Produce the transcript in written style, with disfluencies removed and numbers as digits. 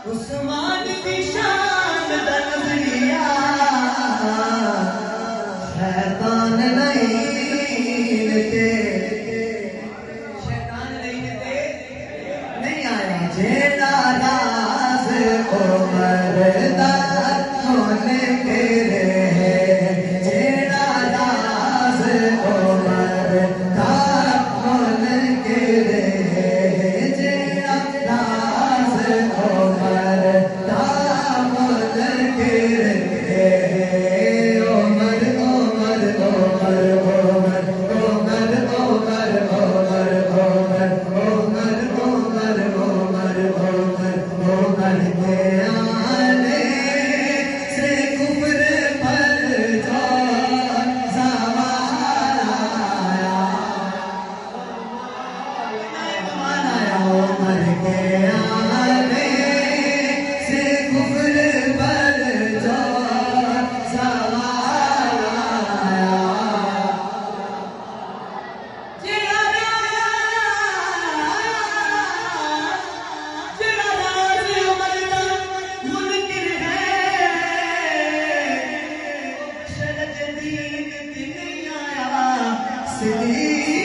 उस्मान की शान दा नजरिया शैतान नहीं लेते, शैतान नहीं लेते, नहीं आया जेड़ा राज उमर दा होने के रहे, जेड़ा राज उमर दा होने के रहे, जेड़ा राज उमर दा होने के रहे। उमर उमर उमर उमर उमर उमर उमर उमर उमर उमर उमर उमर उमर के आने से कुफ्र पर जो ज़वाल आया, उमर के आने से कुफ्र पर जो ज़वाल आया। सिद्दीक़